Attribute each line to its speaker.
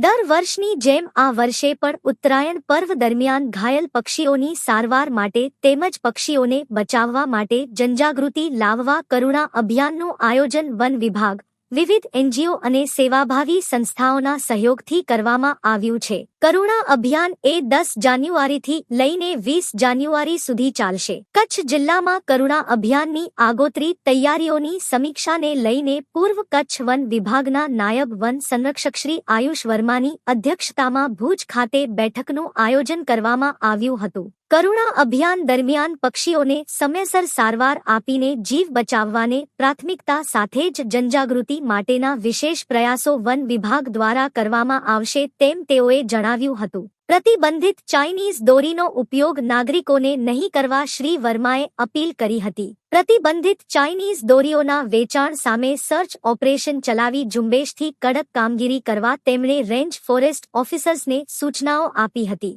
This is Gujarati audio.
Speaker 1: દર વર્ષની જેમ આ વર્ષે પણ ઉત્તરાયણ પર્વ દરમિયાન ઘાયલ પક્ષીઓની સારવાર માટે તેમજ પક્ષીઓને બચાવવા માટે જનજાગૃતિ લાવવા કરુણા અભિયાનનું આયોજન વન વિભાગ, વિવિધ એનજીઓ અને સેવાભાવી સંસ્થાઓના સહયોગથી કરવામાં આવ્યું છે. કરુણા અભિયાન એ 10 જાન્યુઆરીથી લઈને 20 જાન્યુઆરી સુધી ચાલશે. કચ્છ જિલ્લામાં કરુણા અભિયાનની આગોતરી તૈયારીઓની સમીક્ષાને લઈને પૂર્વ કચ્છ વન વિભાગના નાયબ વન સંરક્ષક શ્રી આયુષ વર્માની અધ્યક્ષતામાં ભુજ ખાતે બેઠકનું આયોજન કરવામાં આવ્યું હતું. કરુણા અભિયાન દરમિયાન પક્ષીઓને સમયસર સારવાર આપીને જીવ બચાવવાને પ્રાથમિકતા સાથે જ જનજાગૃતિ માટેના વિશેષ પ્રયાસો વન વિભાગ દ્વારા કરવામાં આવશે તેમ તેઓએ જણાવ્યું હતું. પ્રતિબંધિત ચાઇનીઝ દોરીનો ઉપયોગ નાગરિકોને નહીં કરવા શ્રી વર્માએ અપીલ કરી હતી. પ્રતિબંધિત ચાઇનીઝ દોરીઓના વેચાણ સામે સર્ચ ઓપરેશન ચલાવી ઝુંબેશથી કડક કામગીરી કરવા તેમણે રેન્જ ફોરેસ્ટ ઓફિસર્સને સૂચનાઓ આપી હતી.